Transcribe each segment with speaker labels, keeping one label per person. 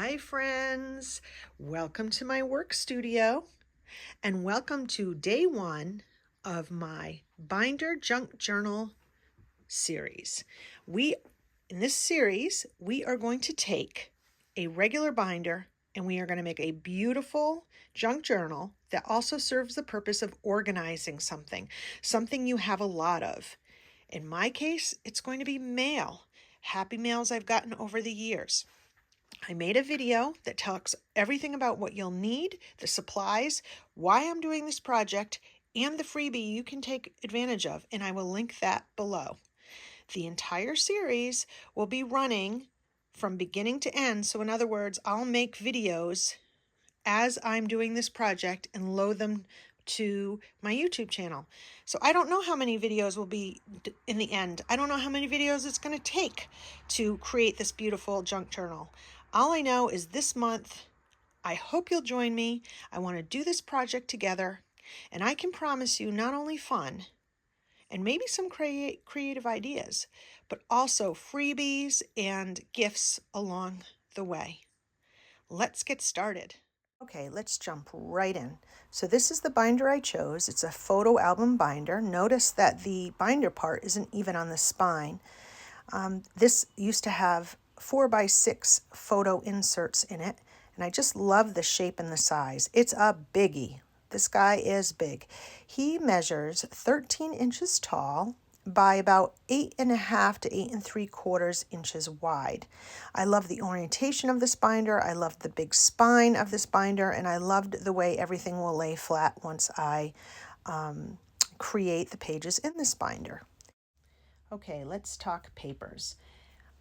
Speaker 1: Hi friends, welcome to my work studio and welcome to day one of my binder junk journal series. In this series, we are going to take a regular binder and we are going to make a beautiful junk journal that also serves the purpose of organizing something you have a lot of. In my case, it's going to be mail, happy mails I've gotten over the years. I made a video that talks everything about what you'll need, the supplies, why I'm doing this project, and the freebie you can take advantage of, and I will link that below. The entire series will be running from beginning to end, so in other words, I'll make videos as I'm doing this project and load them to my YouTube channel. So I don't know how many videos will be in the end. I don't know how many videos it's going to take to create this beautiful junk journal. All I know is this month, I hope you'll join me. I want to do this project together, and I can promise you not only fun and maybe some creative ideas, but also freebies and gifts along the way. Let's get started. Okay, let's jump right in. So this is the binder I chose. It's a photo album binder. Notice that the binder part isn't even on the spine. This used to have 4x6 photo inserts in it, and I just love the shape and the size. It's a biggie. This guy is big. He measures 13 inches tall by about 8.5 to 8.75 inches wide. I love the orientation of this binder. I love the big spine of this binder, and I loved the way everything will lay flat once I create the pages in this binder. Okay, let's talk papers.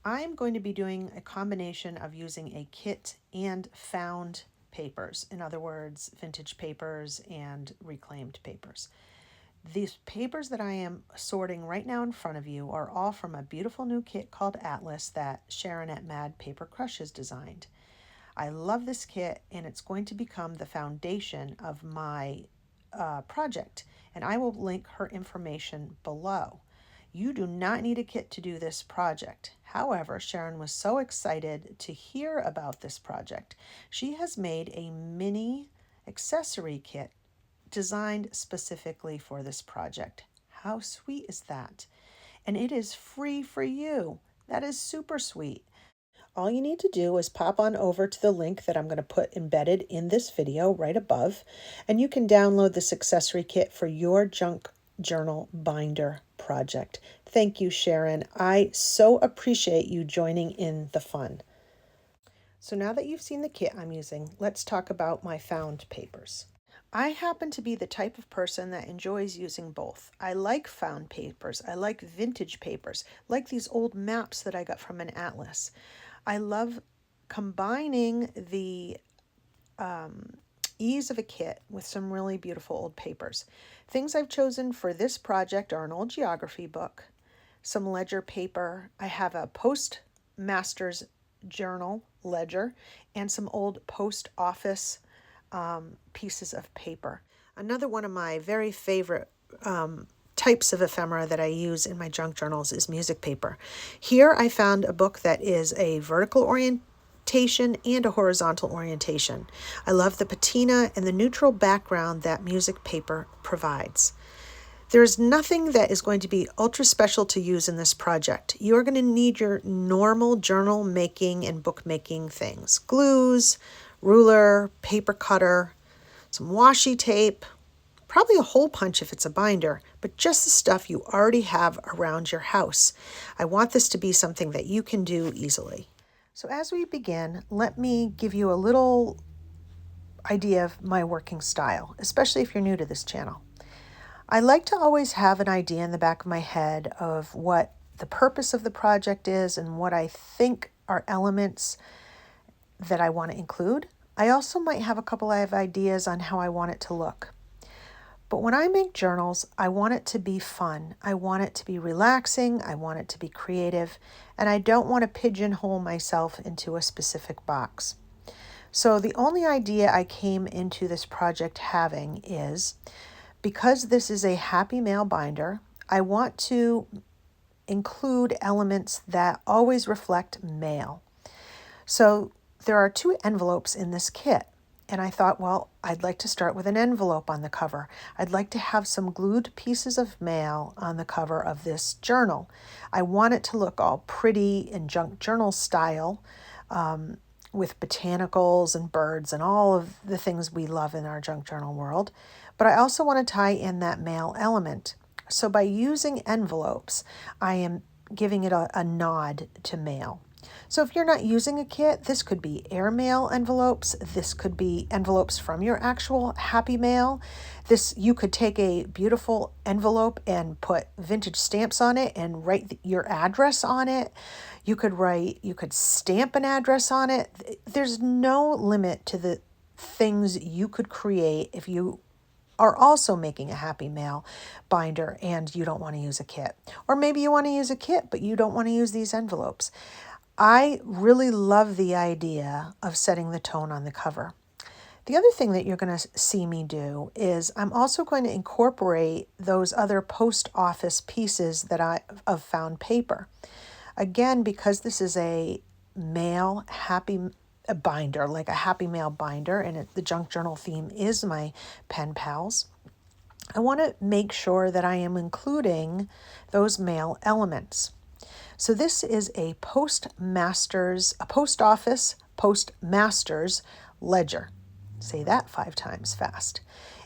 Speaker 1: I'm going to be doing a combination of using a kit and found papers. In other words, vintage papers and reclaimed papers. These papers that I am sorting right now in front of you are all from a beautiful new kit called Atlas that Sharon at Paper Crush has designed. I love this kit, and it's going to become the foundation of my project, and I will link her information below. You do not need a kit to do this project. However, Sharon was so excited to hear about this project. She has made a mini accessory kit designed specifically for this project. How sweet is that? And it is free for you. That is super sweet. All you need to do is pop on over to the link that I'm going to put embedded in this video right above, and you can download this accessory kit for your junk journal binder project. Thank you, Sharon. I so appreciate you joining in the fun. So now that you've seen the kit I'm using, let's talk about my found papers. I happen to be the type of person that enjoys using both. I like found papers. I like vintage papers, like these old maps that I got from an atlas. I love combining the ease of a kit with some really beautiful old papers. Things I've chosen for this project are an old geography book, some ledger paper. I have a postmaster's journal ledger and some old post office pieces of paper. Another one of my very favorite types of ephemera that I use in my junk journals is music paper. Here I found a book that is a vertical orientation and a horizontal orientation. I love the patina and the neutral background that music paper provides. There's nothing that is going to be ultra special to use in this project. You're going to need your normal journal making and book making things. Glues, ruler, paper cutter, some washi tape, probably a hole punch if it's a binder, but just the stuff you already have around your house. I want this to be something that you can do easily. So as we begin, let me give you a little idea of my working style, especially if you're new to this channel. I like to always have an idea in the back of my head of what the purpose of the project is and what I think are elements that I want to include. I also might have a couple of ideas on how I want it to look. But when I make journals, I want it to be fun. I want it to be relaxing. I want it to be creative. And I don't want to pigeonhole myself into a specific box. So the only idea I came into this project having is, because this is a happy mail binder, I want to include elements that always reflect mail. So there are 2 envelopes in this kit. And I thought, well, I'd like to start with an envelope on the cover. I'd like to have some glued pieces of mail on the cover of this journal. I want it to look all pretty in junk journal style, with botanicals and birds and all of the things we love in our junk journal world. But I also want to tie in that mail element. So by using envelopes, I am giving it a nod to mail. So if you're not using a kit, this could be airmail envelopes. This could be envelopes from your actual Happy Mail. You could take a beautiful envelope and put vintage stamps on it and write your address on it. You could stamp an address on it. There's no limit to the things you could create if you are also making a Happy Mail binder and you don't want to use a kit. Or maybe you want to use a kit, but you don't want to use these envelopes. I really love the idea of setting the tone on the cover. The other thing that you're going to see me do is I'm also going to incorporate those other post office pieces of found paper. Again, because this is a mail a binder, like a Happy Mail binder, and the junk journal theme is my pen pals, I want to make sure that I am including those mail elements. So this is a post office postmaster's ledger. Say that 5 times fast.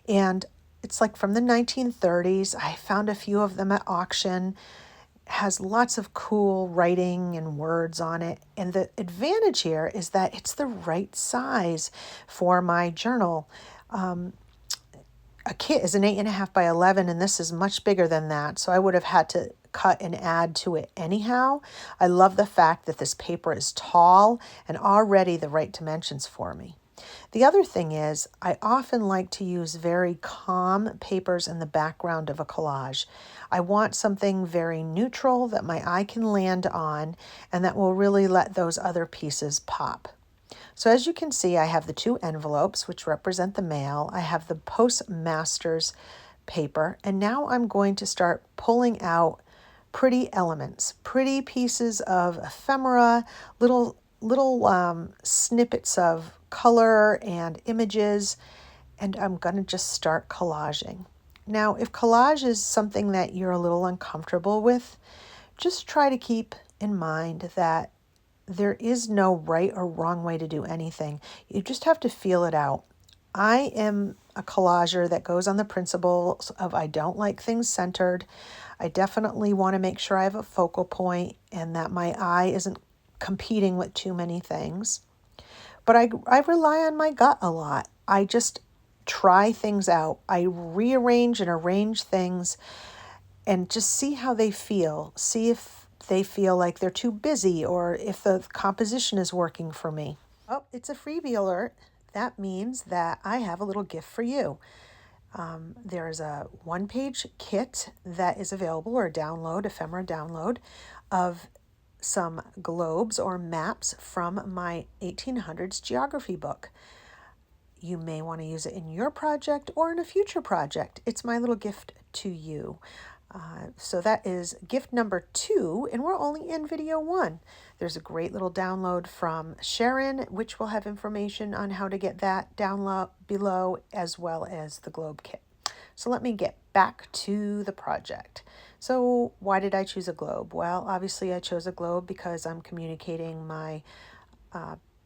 Speaker 1: And it's like from the 1930s. I found a few of them at auction. Has lots of cool writing and words on it. And the advantage here is that it's the right size for my journal. A kit is an 8.5 by 11, and this is much bigger than that. So I would have had to cut and add to it anyhow. I love the fact that this paper is tall and already the right dimensions for me. The other thing is I often like to use very calm papers in the background of a collage. I want something very neutral that my eye can land on and that will really let those other pieces pop. So as you can see, I have the 2 envelopes, which represent the mail. I have the postmaster's paper, and now I'm going to start pulling out pretty elements, pretty pieces of ephemera, little snippets of color and images, and I'm going to just start collaging. Now, if collage is something that you're a little uncomfortable with, just try to keep in mind that there is no right or wrong way to do anything. You just have to feel it out. I am a collager that goes on the principles of I don't like things centered. I definitely want to make sure I have a focal point and that my eye isn't competing with too many things. But I rely on my gut a lot. I just try things out. I rearrange and arrange things and just see how they feel. See if they feel like they're too busy or if the composition is working for me. Oh, it's a freebie alert. That means that I have a little gift for you. There is a 1-page kit that is available, or a download, ephemera download, of some globes or maps from my 1800s geography book. You may want to use it in your project or in a future project. It's my little gift to you. So that is gift number 2, and we're only in video 1. There's a great little download from Sharon, which will have information on how to get that down below, as well as the globe kit. So let me get back to the project. So why did I choose a globe? Well, obviously I chose a globe because I'm communicating my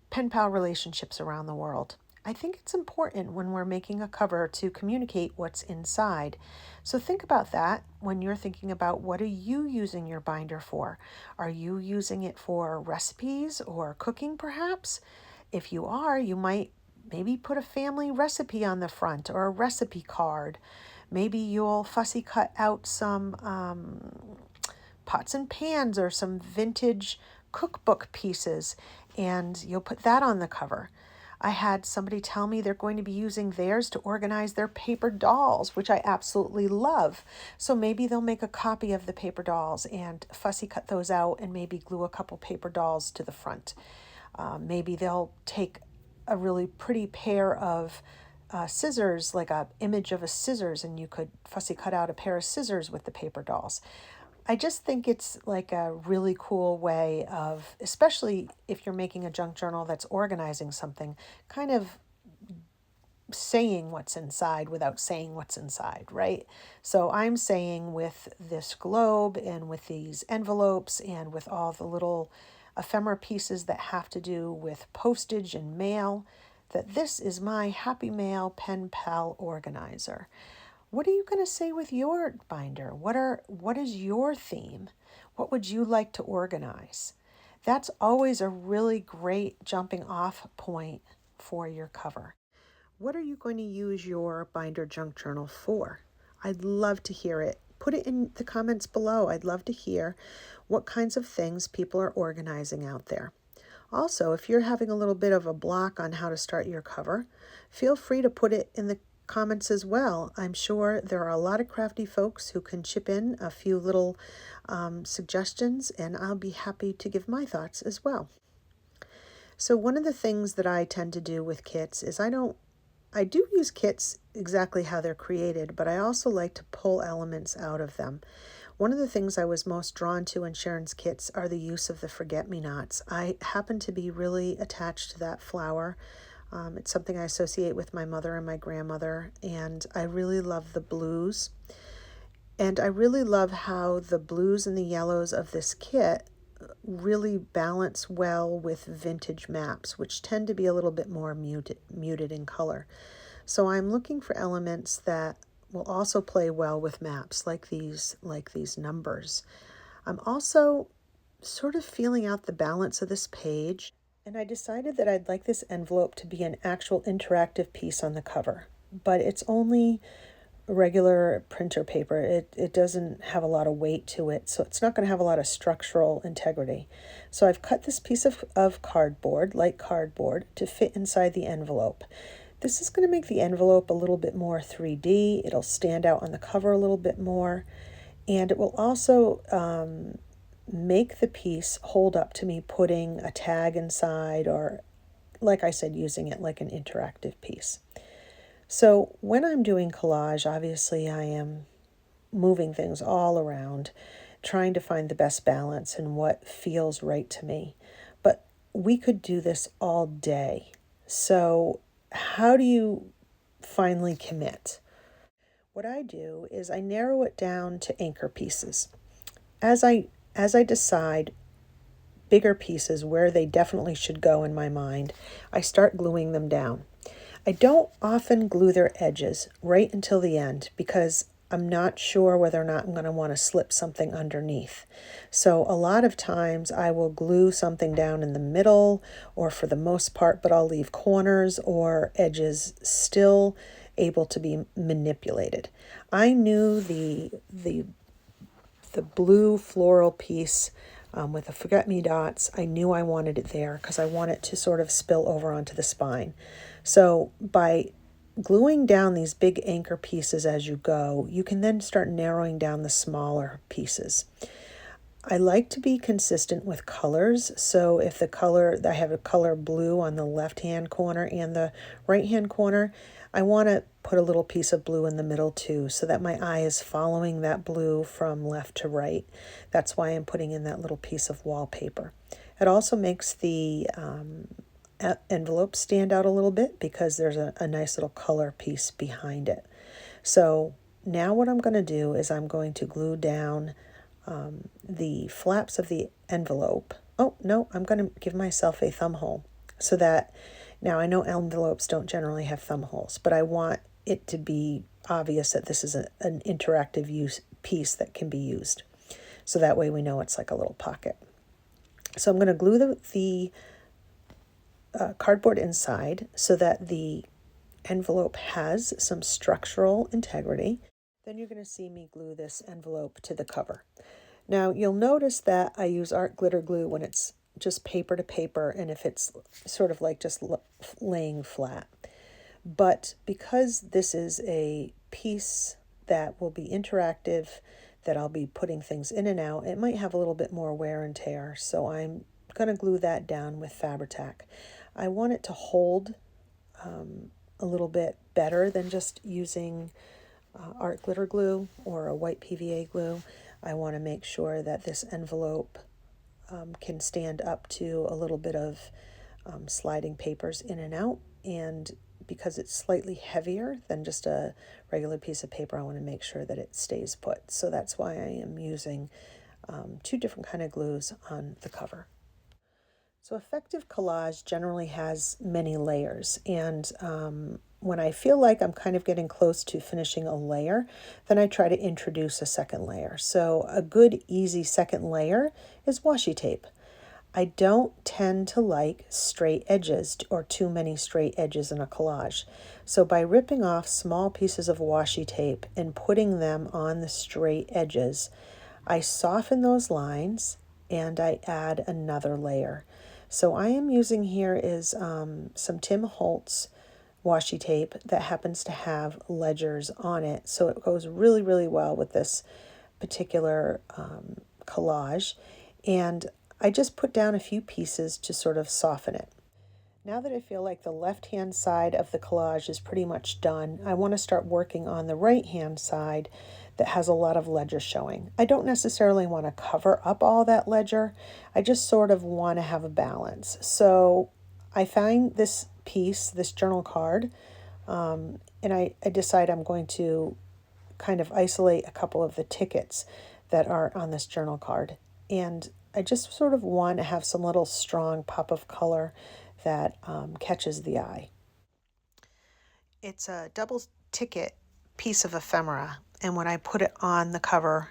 Speaker 1: pen pal relationships around the world. I think it's important when we're making a cover to communicate what's inside. So think about that when you're thinking about what are you using your binder for? Are you using it for recipes or cooking perhaps? If you are, you might maybe put a family recipe on the front or a recipe card. Maybe you'll fussy cut out some pots and pans or some vintage cookbook pieces, and you'll put that on the cover. I had somebody tell me they're going to be using theirs to organize their paper dolls, which I absolutely love. So maybe they'll make a copy of the paper dolls and fussy cut those out and maybe glue a couple paper dolls to the front. Maybe they'll take a really pretty pair of scissors, like a image of a scissors, and you could fussy cut out a pair of scissors with the paper dolls. I just think it's like a really cool way of, especially if you're making a junk journal that's organizing something, kind of saying what's inside without saying what's inside, right? So I'm saying with this globe and with these envelopes and with all the little ephemera pieces that have to do with postage and mail, that this is my Happy Mail pen pal organizer. What are you going to say with your binder? What is your theme? What would you like to organize? That's always a really great jumping off point for your cover. What are you going to use your binder junk journal for? I'd love to hear it. Put it in the comments below. I'd love to hear what kinds of things people are organizing out there. Also, if you're having a little bit of a block on how to start your cover, feel free to put it in the comments as well. I'm sure there are a lot of crafty folks who can chip in a few little suggestions, and I'll be happy to give my thoughts as well. So one of the things that I tend to do with kits is I do use kits exactly how they're created, but I also like to pull elements out of them. One of the things I was most drawn to in Sharon's kits are the use of the forget-me-nots. I happen to be really attached to that flower. It's something I associate with my mother and my grandmother, and I really love the blues. And I really love how the blues and the yellows of this kit really balance well with vintage maps, which tend to be a little bit more muted in color. So I'm looking for elements that will also play well with maps like these numbers. I'm also sort of feeling out the balance of this page, and I decided that I'd like this envelope to be an actual interactive piece on the cover, but it's only regular printer paper. It doesn't have a lot of weight to it, so it's not going to have a lot of structural integrity. So I've cut this piece of cardboard, light cardboard, to fit inside the envelope. This is going to make the envelope a little bit more 3D. It'll stand out on the cover a little bit more, and it will also make the piece hold up to me putting a tag inside, or like I said, using it like an interactive piece. So when I'm doing collage, obviously I am moving things all around, trying to find the best balance and what feels right to me. But we could do this all day. So how do you finally commit? What I do is I narrow it down to anchor pieces. As I decide bigger pieces where they definitely should go in my mind, I start gluing them down. I don't often glue their edges right until the end because I'm not sure whether or not I'm going to want to slip something underneath. So a lot of times I will glue something down in the middle, or for the most part, but I'll leave corners or edges still able to be manipulated. I knew the blue floral piece with the forget-me-nots, I knew I wanted it there because I want it to sort of spill over onto the spine. So by gluing down these big anchor pieces as you go, you can then start narrowing down the smaller pieces. I like to be consistent with colors. So if I have a color blue on the left-hand corner and the right-hand corner, I want to put a little piece of blue in the middle too, so that my eye is following that blue from left to right. That's why I'm putting in that little piece of wallpaper. It also makes the envelope stand out a little bit because there's a nice little color piece behind it. So now what I'm going to do is I'm going to glue down the flaps of the envelope. Oh, no, I'm going to give myself a thumb hole so that now I know envelopes don't generally have thumb holes, but I want it to be obvious that this is an interactive piece that can be used. So that way we know it's like a little pocket. So I'm going to glue the cardboard inside so that the envelope has some structural integrity. Then you're going to see me glue this envelope to the cover. Now you'll notice that I use art glitter glue when it's just paper to paper and if it's sort of like just laying flat. But because this is a piece that will be interactive, that I'll be putting things in and out, it might have a little bit more wear and tear. So I'm going to glue that down with Fabri-Tac. I want it to hold a little bit better than just using art glitter glue or a white PVA glue. I want to make sure that this envelope can stand up to a little bit of sliding papers in and out. And because it's slightly heavier than just a regular piece of paper, I want to make sure that it stays put. So that's why I am using two different kind of glues on the cover. So effective collage generally has many layers, and when I feel like I'm kind of getting close to finishing a layer, then I try to introduce a second layer. So a good easy second layer is washi tape. I don't tend to like straight edges or too many straight edges in a collage. So by ripping off small pieces of washi tape and putting them on the straight edges, I soften those lines and I add another layer. So I am using here is some Tim Holtz washi tape that happens to have ledgers on it. So it goes really, really well with this particular collage. And I just put down a few pieces to sort of soften it. Now that I feel like the left-hand side of the collage is pretty much done, I want to start working on the right-hand side that has a lot of ledger showing. I don't necessarily want to cover up all that ledger. I just sort of want to have a balance. So I find this piece, this journal card, and I decide I'm going to kind of isolate a couple of the tickets that are on this journal card. And I just sort of want to have some little strong pop of color that catches the eye. It's a double ticket piece of ephemera, and when I put it on the cover,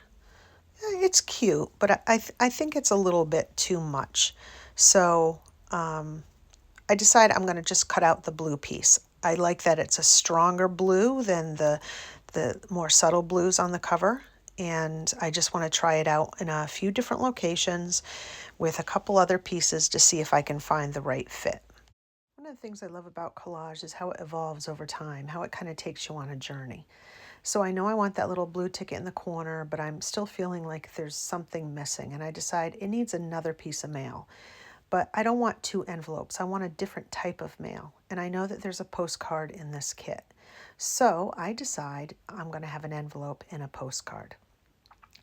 Speaker 1: it's cute, but I think it's a little bit too much. So I decide I'm going to just cut out the blue piece. I like that it's a stronger blue than the more subtle blues on the cover, and I just want to try it out in a few different locations with a couple other pieces to see if I can find the right fit. One of the things I love about collage is how it evolves over time, how it kind of takes you on a journey. So I know I want that little blue ticket in the corner, but I'm still feeling like there's something missing, and I decide it needs another piece of mail. But I don't want two envelopes. I want a different type of mail, and I know that there's a postcard in this kit. So I decide I'm going to have an envelope and a postcard.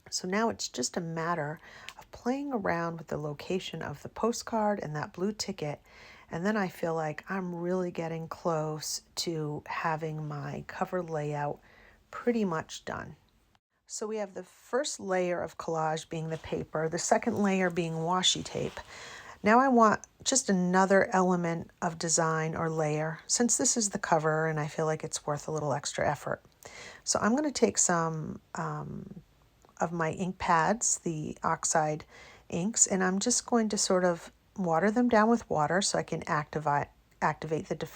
Speaker 1: So now it's just a matter of playing around with the location of the postcard and that blue ticket, and then I feel like I'm really getting close to having my cover layout pretty much done. So we have the first layer of collage being the paper, the second layer being washi tape. Now I want just another element of design or layer, since this is the cover and I feel like it's worth a little extra effort. So I'm going to take some of my ink pads, the oxide inks, and I'm just going to sort of water them down with water so I can activate the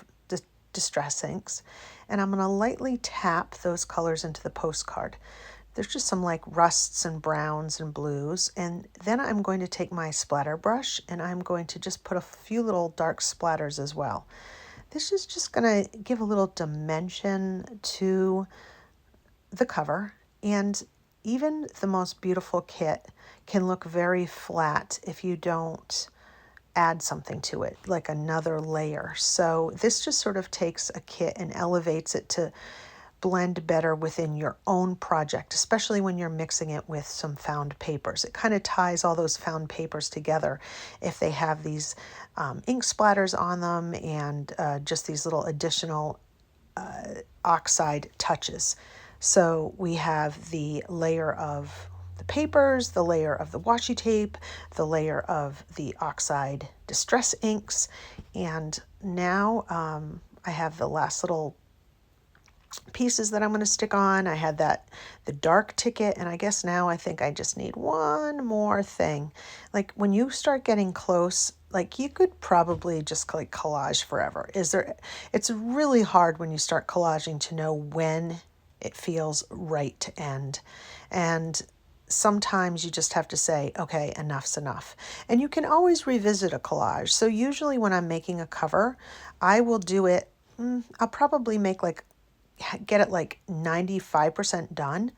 Speaker 1: distress inks. And I'm going to lightly tap those colors into the postcard. There's just some like rusts and browns and blues. And then I'm going to take my splatter brush and I'm going to just put a few little dark splatters as well. This is just going to give a little dimension to the cover, and even the most beautiful kit can look very flat if you don't add something to it, like another layer. So this just sort of takes a kit and elevates it to blend better within your own project, especially when you're mixing it with some found papers. It kind of ties all those found papers together if they have these ink splatters on them and just these little additional oxide touches. So we have the layer of the papers, the layer of the washi tape, the layer of the oxide distress inks, and now I have the last little pieces that I'm going to stick on. I had the dark ticket, and I guess now I think I just need one more thing. Like when you start getting close, like you could probably just like collage forever. It's really hard when you start collaging to know when it feels right to end. And sometimes you just have to say, okay, enough's enough. And you can always revisit a collage. So usually when I'm making a cover, I will do it, I'll probably get it like 95% done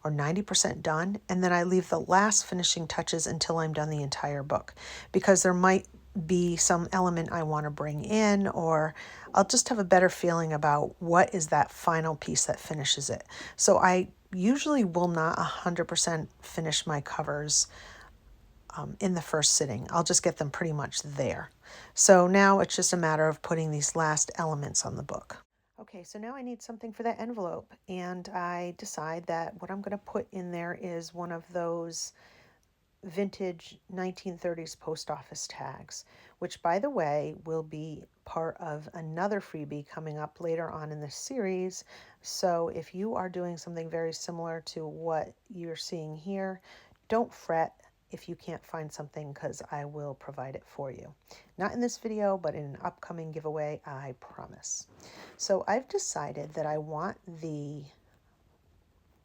Speaker 1: or 90% done. And then I leave the last finishing touches until I'm done the entire book, because there might be some element I want to bring in, or I'll just have a better feeling about what is that final piece that finishes it. So I usually will not 100% finish my covers in the first sitting. I'll just get them pretty much there. So now it's just a matter of putting these last elements on the book. Okay, so now I need something for that envelope, and I decide that what I'm going to put in there is one of those vintage 1930s post office tags, which, by the way, will be part of another freebie coming up later on in this series. So if you are doing something very similar to what you're seeing here, don't fret if you can't find something, because I will provide it for you. Not in this video, but in an upcoming giveaway, I promise. So I've decided that I want the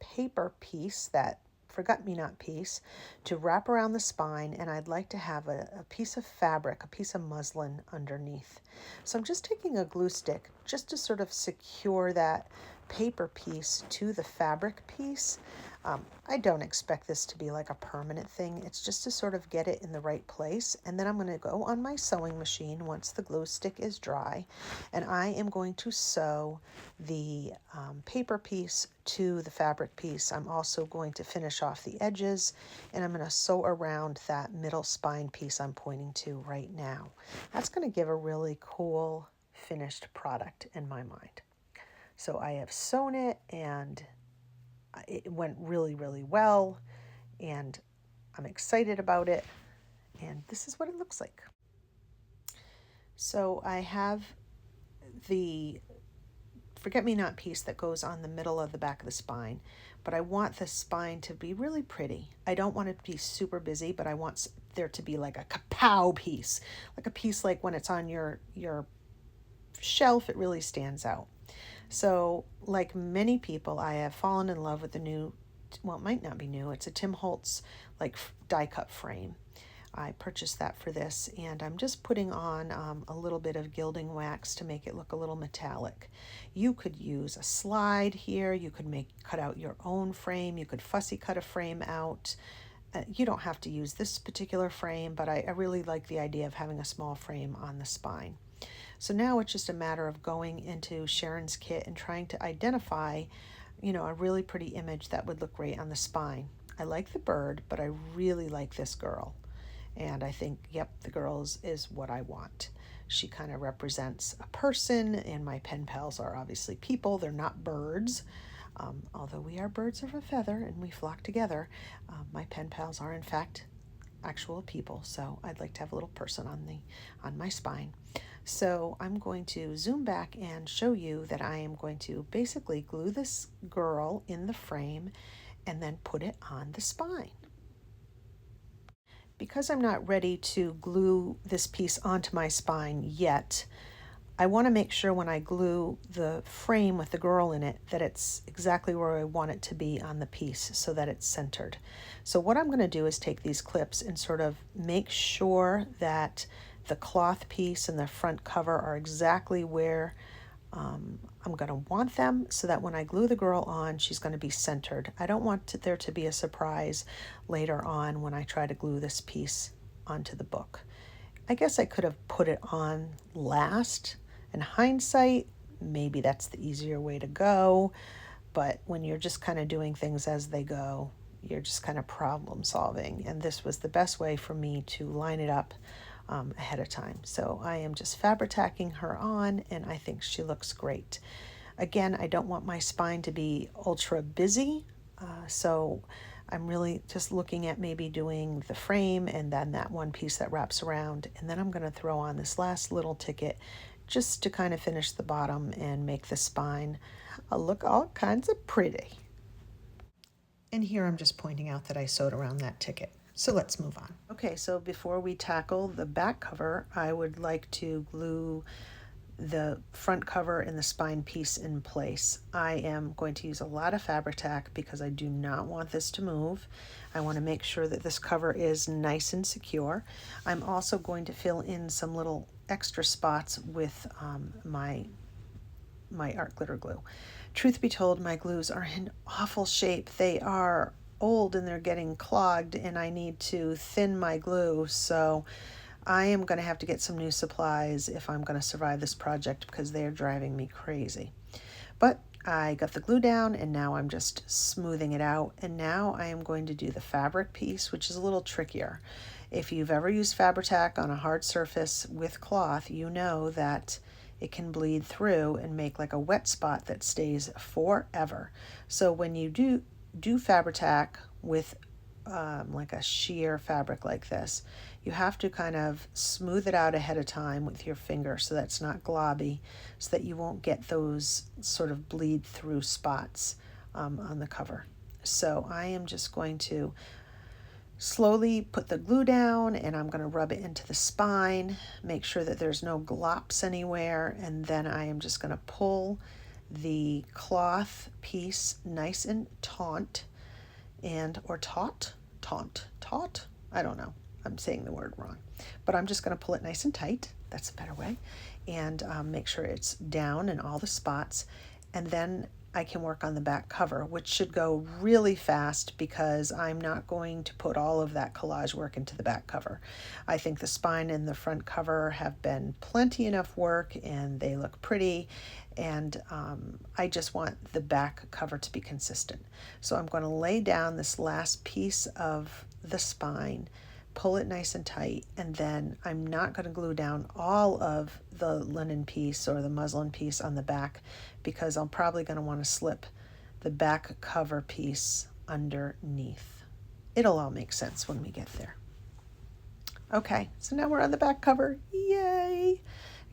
Speaker 1: paper piece, that forget-me-not piece, to wrap around the spine, and I'd like to have a piece of fabric, a piece of muslin underneath. So I'm just taking a glue stick just to sort of secure that paper piece to the fabric piece. I don't expect this to be like a permanent thing. It's just to sort of get it in the right place. And then I'm going to go on my sewing machine once the glue stick is dry, and I am going to sew the paper piece to the fabric piece. I'm also going to finish off the edges, and I'm going to sew around that middle spine piece I'm pointing to right now. That's going to give a really cool finished product in my mind. So I have sewn it, and it went really, really well, and I'm excited about it, and this is what it looks like. So I have the forget-me-not piece that goes on the middle of the back of the spine, but I want the spine to be really pretty. I don't want it to be super busy, but I want there to be like a kapow piece, like a piece like when it's on your shelf, it really stands out. So like many people, I have fallen in love with the new, well, it might not be new, it's a Tim Holtz like die cut frame. I purchased that for this, and I'm just putting on a little bit of gilding wax to make it look a little metallic. You could use a slide here, you could cut out your own frame, you could fussy cut a frame out. You don't have to use this particular frame, but I really like the idea of having a small frame on the spine. So now it's just a matter of going into Sharon's kit and trying to identify, a really pretty image that would look great on the spine. I like the bird, but I really like this girl. And I think, yep, the girl is what I want. She kind of represents a person, and my pen pals are obviously people. They're not birds. Although we are birds of a feather and we flock together, my pen pals are in fact actual people. So I'd like to have a little person on my spine. So I'm going to zoom back and show you that I am going to basically glue this girl in the frame and then put it on the spine. Because I'm not ready to glue this piece onto my spine yet, I want to make sure when I glue the frame with the girl in it that it's exactly where I want it to be on the piece so that it's centered. So what I'm going to do is take these clips and sort of make sure that the cloth piece and the front cover are exactly where I'm going to want them, so that when I glue the girl on, she's going to be centered. I don't want there to be a surprise later on when I try to glue this piece onto the book. I guess I could have put it on last. In hindsight, maybe that's the easier way to go, but when you're just kind of doing things as they go, you're just kind of problem solving, and this was the best way for me to line it up ahead of time. So I am just fabric-tacking her on, and I think she looks great. Again, I don't want my spine to be ultra busy, so I'm really just looking at maybe doing the frame and then that one piece that wraps around, and then I'm going to throw on this last little ticket just to kind of finish the bottom and make the spine look all kinds of pretty. And here I'm just pointing out that I sewed around that ticket. So let's move on. Okay, so before we tackle the back cover, I would like to glue the front cover and the spine piece in place. I am going to use a lot of fabric tack because I do not want this to move. I want to make sure that this cover is nice and secure. I'm also going to fill in some little extra spots with my art glitter glue. Truth be told, my glues are in awful shape. They are old and they're getting clogged, and I need to thin my glue, so I am going to have to get some new supplies if I'm going to survive this project, because they are driving me crazy. But I got the glue down and now I'm just smoothing it out. And now I am going to do the fabric piece, which is a little trickier. If you've ever used Fabri-Tac on a hard surface with cloth, you know that it can bleed through and make like a wet spot that stays forever. So when you do Fabri-Tac with like a sheer fabric like this, you have to kind of smooth it out ahead of time with your finger so that's not globby, so that you won't get those sort of bleed through spots on the cover. So I am just going to slowly put the glue down and I'm going to rub it into the spine, make sure that there's no glops anywhere, and then I am just going to pull the cloth piece nice and taut, or taut, I don't know, I'm saying the word wrong, but I'm just going to pull it nice and tight, that's a better way, and make sure it's down in all the spots, and then I can work on the back cover, which should go really fast because I'm not going to put all of that collage work into the back cover. I think the spine and the front cover have been plenty enough work and they look pretty, and I just want the back cover to be consistent. So I'm going to lay down this last piece of the spine, pull it nice and tight, and then I'm not going to glue down all of the linen piece or the muslin piece on the back because I'm probably going to want to slip the back cover piece underneath. It'll all make sense when we get there. Okay, so now we're on the back cover. Yay!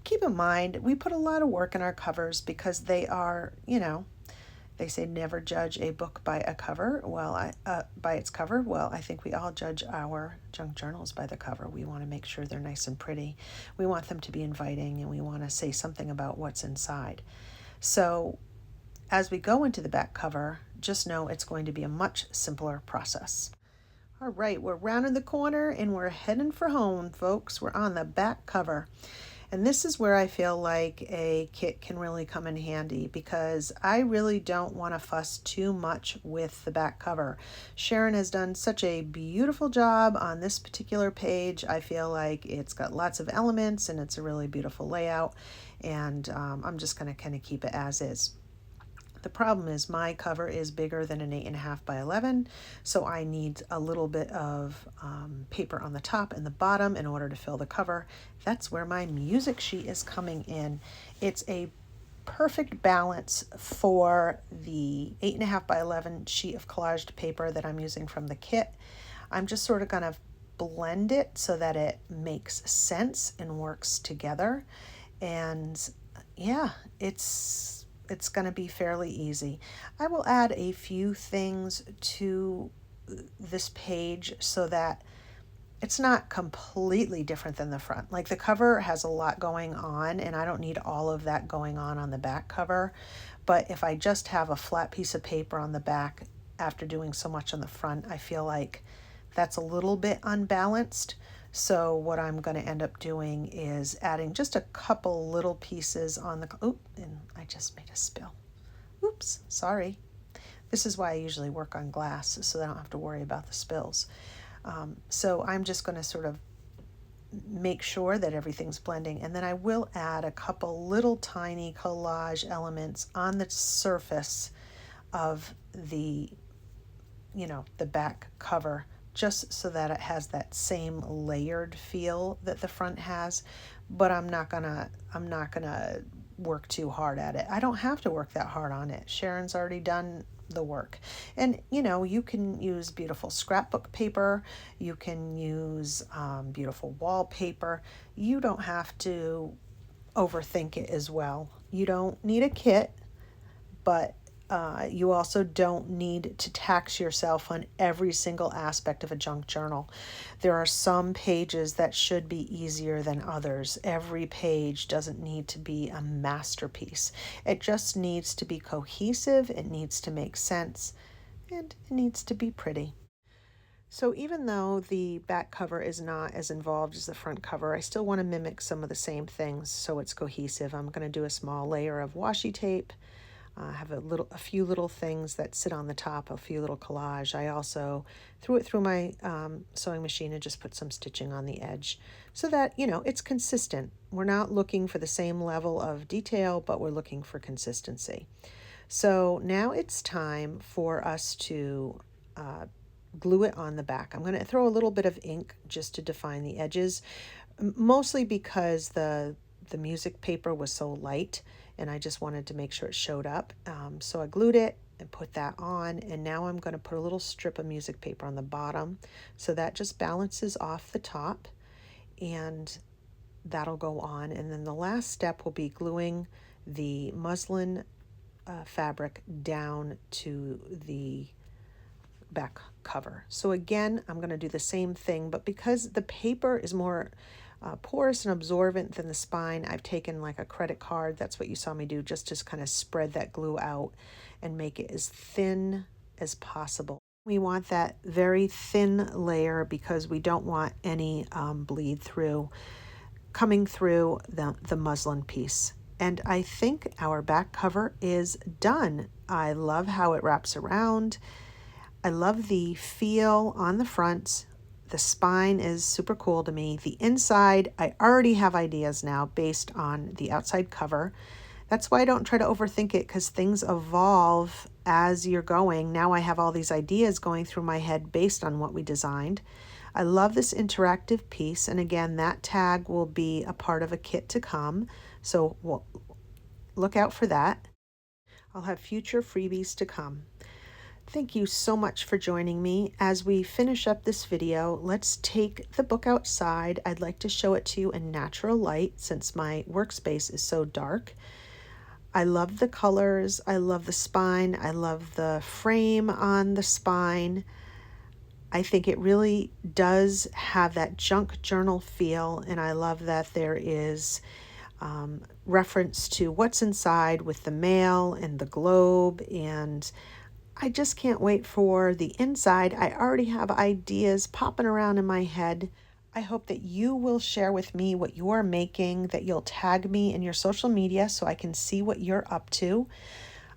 Speaker 1: Keep in mind, we put a lot of work in our covers because they are, they say never judge a book by a cover. Well, by its cover. Well, I think we all judge our junk journals by the cover. We want to make sure they're nice and pretty. We want them to be inviting, and we want to say something about what's inside. So as we go into the back cover, just know it's going to be a much simpler process. All right, we're rounding the corner and we're heading for home, folks. We're on the back cover. And this is where I feel like a kit can really come in handy because I really don't want to fuss too much with the back cover. Sharon has done such a beautiful job on this particular page. I feel like it's got lots of elements and it's a really beautiful layout, and I'm just going to kind of keep it as is. The problem is my cover is bigger than an 8.5 by 11, so I need a little bit of paper on the top and the bottom in order to fill the cover. That's where my music sheet is coming in. It's a perfect balance for the 8.5 by 11 sheet of collaged paper that I'm using from the kit. I'm just sort of going to blend it so that it makes sense and works together. And yeah, it's going to be fairly easy. I will add a few things to this page so that it's not completely different than the front. Like the cover has a lot going on and I don't need all of that going on the back cover. But if I just have a flat piece of paper on the back after doing so much on the front, I feel like that's a little bit unbalanced. So what I'm going to end up doing is adding just a couple little pieces on the, and I just made a spill. Oops, sorry. This is why I usually work on glass so I don't have to worry about the spills. So I'm just going to sort of make sure that everything's blending, and then I will add a couple little tiny collage elements on the surface of the back cover, just so that it has that same layered feel that the front has, but I'm not gonna work too hard at it. I don't have to work that hard on it. Sharon's already done the work. And you can use beautiful scrapbook paper, you can use beautiful wallpaper. You don't have to overthink it as well. You don't need a kit, but you also don't need to tax yourself on every single aspect of a junk journal. There are some pages that should be easier than others. Every page doesn't need to be a masterpiece. It just needs to be cohesive, it needs to make sense, and it needs to be pretty. So even though the back cover is not as involved as the front cover, I still want to mimic some of the same things so it's cohesive. I'm going to do a small layer of washi tape. I have a few little things that sit on the top, a few little collage. I also threw it through my sewing machine and just put some stitching on the edge so that, it's consistent. We're not looking for the same level of detail, but we're looking for consistency. So now it's time for us to glue it on the back. I'm going to throw a little bit of ink just to define the edges, mostly because the music paper was so light and I just wanted to make sure it showed up. So I glued it and put that on, and now I'm going to put a little strip of music paper on the bottom so that just balances off the top, and that'll go on. And then the last step will be gluing the muslin fabric down to the back cover. So again, I'm going to do the same thing, but because the paper is more porous and absorbent than the spine, I've taken like a credit card, that's what you saw me do, just to kind of spread that glue out and make it as thin as possible. We want that very thin layer because we don't want any bleed through coming through the muslin piece. And I think our back cover is done. I love how it wraps around. I love the feel on the front. The spine is super cool to me. The inside, I already have ideas now based on the outside cover. That's why I don't try to overthink it, because things evolve as you're going. Now I have all these ideas going through my head based on what we designed. I love this interactive piece, and again, that tag will be a part of a kit to come, so we'll look out for that. I'll have future freebies to come. Thank you so much for joining me. As we finish up this video, let's take the book outside. I'd like to show it to you in natural light since my workspace is so dark. I love the colors. I love the spine. I love the frame on the spine. I think it really does have that junk journal feel, and I love that there is reference to what's inside with the mail and the globe, and I just can't wait for the inside. I already have ideas popping around in my head. I hope that you will share with me what you're making, that you'll tag me in your social media so I can see what you're up to.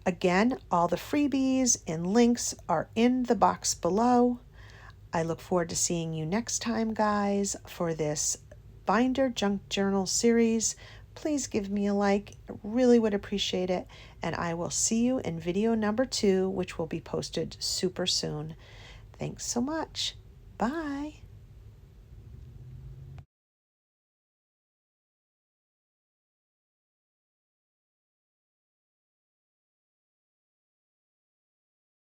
Speaker 1: Again, all the freebies and links are in the box below. I look forward to seeing you next time, guys, for this Binder Junk Journal series. Please give me a like. I really would appreciate it. And I will see you in video number 2, which will be posted super soon. Thanks so much. Bye.